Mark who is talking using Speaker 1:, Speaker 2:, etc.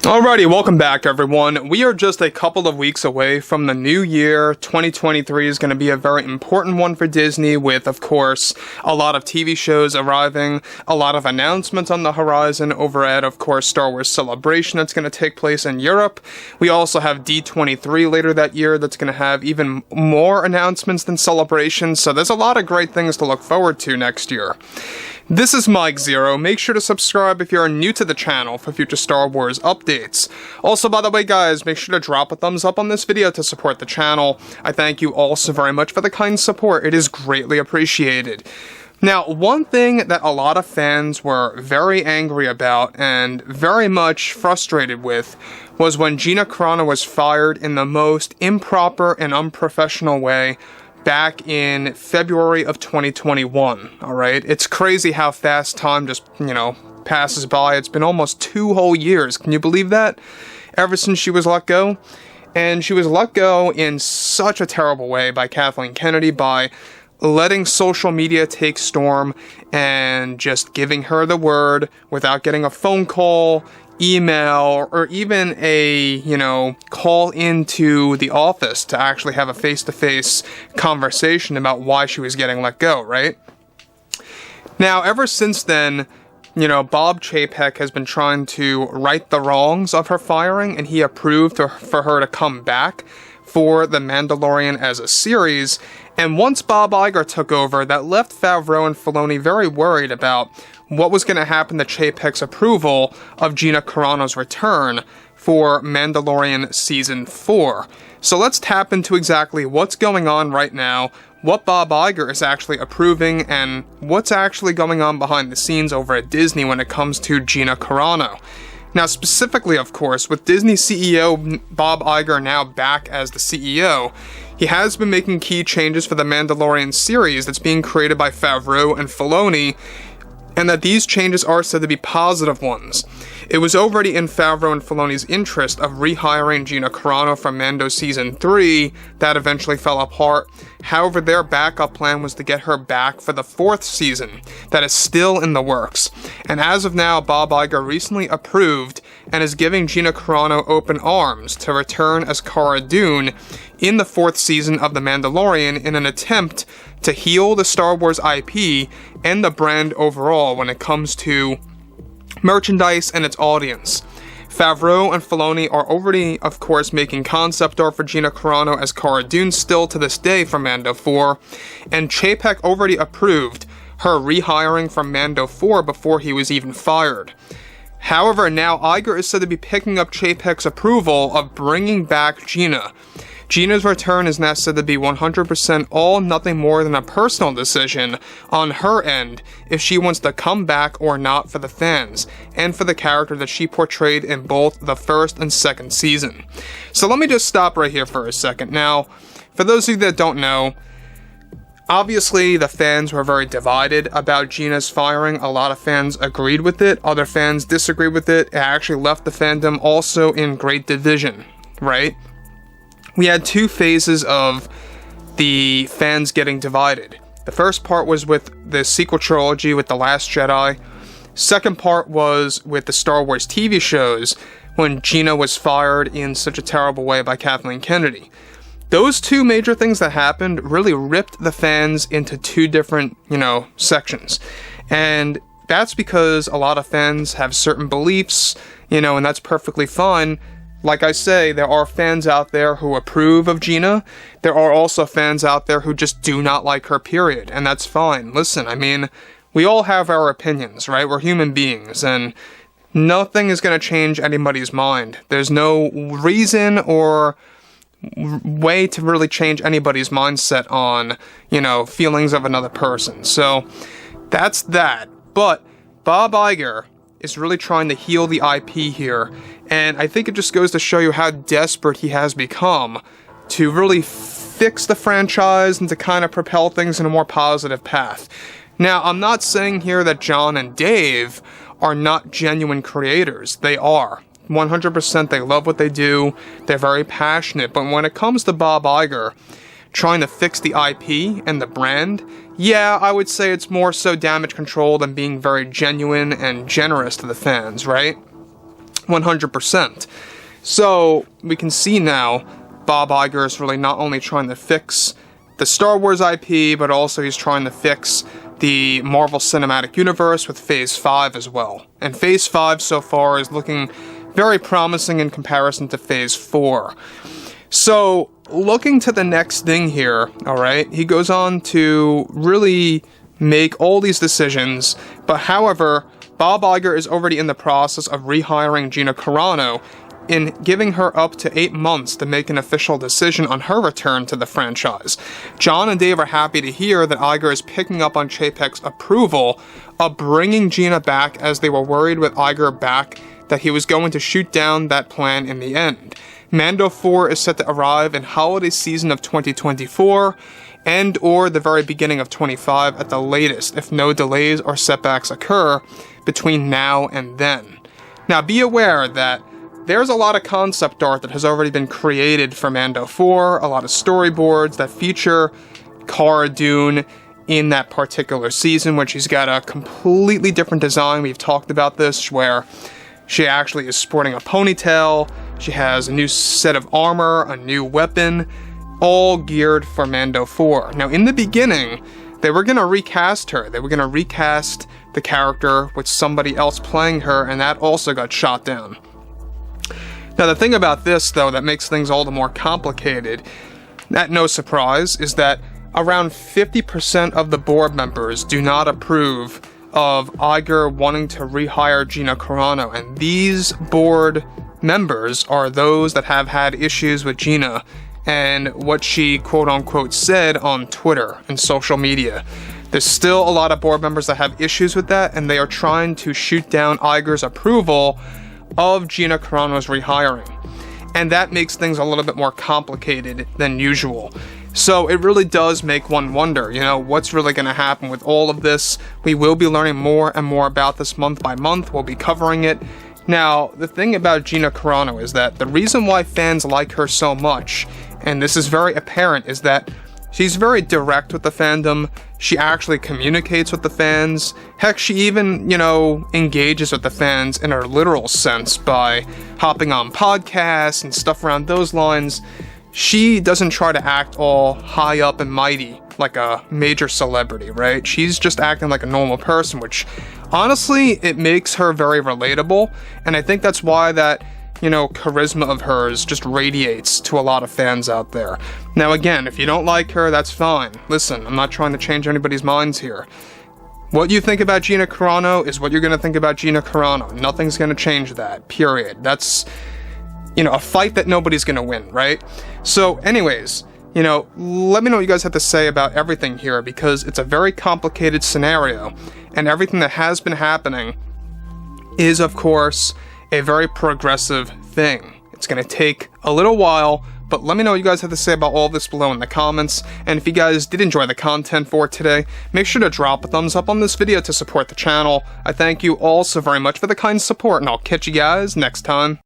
Speaker 1: Alrighty, welcome back everyone. We are just a couple of weeks away from the new year. 2023 is going to be a very important one for Disney with, of course, a lot of TV shows arriving, a lot of announcements on the horizon over at, of course, Star Wars Celebration that's going to take place in Europe. We also have D23 later that year that's going to have even more announcements than Celebration, so there's a lot of great things to look forward to next year. This is Mike Zero. Make sure to subscribe if you're new to the channel for future Star Wars updates. Also, by the way, guys, make sure to drop a thumbs up on this video to support the channel. I thank you all so very much for the kind support. It is greatly appreciated. Now, one thing that a lot of fans were very angry about and very much frustrated with was when Gina Carano was fired in the most improper and unprofessional way back in February of 2021, alright? It's crazy how fast time just, passes by. It's been almost 2 whole years. Can you believe that? Ever since she was let go. And she was let go in such a terrible way by Kathleen Kennedy by letting social media take storm and just giving her the word without getting a phone call, email, or even a, call into the office to actually have a face-to-face conversation about why she was getting let go, right? Now, ever since then, Bob Chapek has been trying to right the wrongs of her firing, and he approved for her to come back for The Mandalorian as a series. And once Bob Iger took over, that left Favreau and Filoni very worried about what was going to happen to Chapek's approval of Gina Carano's return for Mandalorian Season 4. So let's tap into exactly what's going on right now, what Bob Iger is actually approving, and what's actually going on behind the scenes over at Disney when it comes to Gina Carano. Now, specifically, of course, with Disney CEO Bob Iger now back as the CEO, he has been making key changes for the Mandalorian series that's being created by Favreau and Filoni, and that these changes are said to be positive ones. It was already in Favreau and Filoni's interest of rehiring Gina Carano from Mando Season 3, that eventually fell apart. However, their backup plan was to get her back for the 4th season, that is still in the works. And as of now, Bob Iger recently approved and is giving Gina Carano open arms to return as Cara Dune in the 4th season of The Mandalorian in an attempt to heal the Star Wars IP and the brand overall when it comes to merchandise and its audience. Favreau and Filoni are already, of course, making concept art for Gina Carano as Cara Dune still to this day for Mando 4, and Chapek already approved her rehiring from Mando 4 before he was even fired. However, now Iger is said to be picking up Chapek's approval of bringing back Gina. Gina's return is now said to be 100% all nothing more than a personal decision on her end if she wants to come back or not for the fans, and for the character that she portrayed in both the 1st and 2nd season. So let me just stop right here for a second. Now, for those of you that don't know, obviously the fans were very divided about Gina's firing. A lot of fans agreed with it, other fans disagreed with it. It actually left the fandom also in great division, right? We had 2 phases of the fans getting divided. The first part was with the sequel trilogy with The Last Jedi. Second part was with the Star Wars TV shows when Gina was fired in such a terrible way by Kathleen Kennedy. Those 2 major things that happened really ripped the fans into 2 different, sections. And that's because a lot of fans have certain beliefs, and that's perfectly fine. Like I say, there are fans out there who approve of Gina. There are also fans out there who just do not like her, period. And that's fine. Listen, we all have our opinions, right? We're human beings, and nothing is going to change anybody's mind. There's no reason or way to really change anybody's mindset on, feelings of another person. So, that's that. But Bob Iger is really trying to heal the IP here, and I think it just goes to show you how desperate he has become to really fix the franchise and to kind of propel things in a more positive path. Now, I'm not saying here that John and Dave are not genuine creators. They are. 100% they love what they do, they're very passionate, but when it comes to Bob Iger trying to fix the IP and the brand, yeah, I would say it's more so damage control than being very genuine and generous to the fans, right? 100%. So we can see now Bob Iger is really not only trying to fix the Star Wars IP, but also he's trying to fix the Marvel Cinematic Universe with Phase 5 as well. And Phase 5 so far is looking very promising in comparison to Phase 4. So, looking to the next thing here, alright, he goes on to really make all these decisions, but however, Bob Iger is already in the process of rehiring Gina Carano in giving her up to 8 months to make an official decision on her return to the franchise. John and Dave are happy to hear that Iger is picking up on Chapek's approval of bringing Gina back, as they were worried with Iger back that he was going to shoot down that plan in the end. Mando 4 is set to arrive in holiday season of 2024 and or the very beginning of 25 at the latest, if no delays or setbacks occur between now and then. Now be aware that there's a lot of concept art that has already been created for Mando 4, a lot of storyboards that feature Cara Dune in that particular season, when she's got a completely different design. We've talked about this, where she actually is sporting a ponytail, she has a new set of armor, a new weapon, all geared for Mando 4. Now in the beginning, they were going to recast her. They were going to recast the character with somebody else playing her, and that also got shot down. Now the thing about this, though, that makes things all the more complicated, at no surprise, is that around 50% of the board members do not approve of Iger wanting to rehire Gina Carano, and these board members are those that have had issues with Gina and what she quote-unquote said on Twitter and social media. There's still a lot of board members that have issues with that, and they are trying to shoot down Iger's approval of Gina Carano's rehiring. And that makes things a little bit more complicated than usual. So it really does make one wonder, what's really going to happen with all of this. We will be learning more and more about this month by month. We'll be covering it. Now, the thing about Gina Carano is that the reason why fans like her so much, and this is very apparent, is that she's very direct with the fandom. She actually communicates with the fans. Heck, she even, engages with the fans in her literal sense by hopping on podcasts and stuff around those lines. She doesn't try to act all high up and mighty like a major celebrity, right? She's just acting like a normal person, which honestly, it makes her very relatable. And I think that's why that charisma of hers just radiates to a lot of fans out there. Now again, if you don't like her, that's fine. Listen, I'm not trying to change anybody's minds here. What you think about Gina Carano is what you're going to think about Gina Carano. Nothing's going to change that, period. That's, a fight that nobody's going to win, right? So anyways, let me know what you guys have to say about everything here, because it's a very complicated scenario, and everything that has been happening is, of course, a very progressive thing. It's going to take a little while, but let me know what you guys have to say about all this below in the comments. And if you guys did enjoy the content for today, make sure to drop a thumbs up on this video to support the channel. I thank you all so very much for the kind support, and I'll catch you guys next time.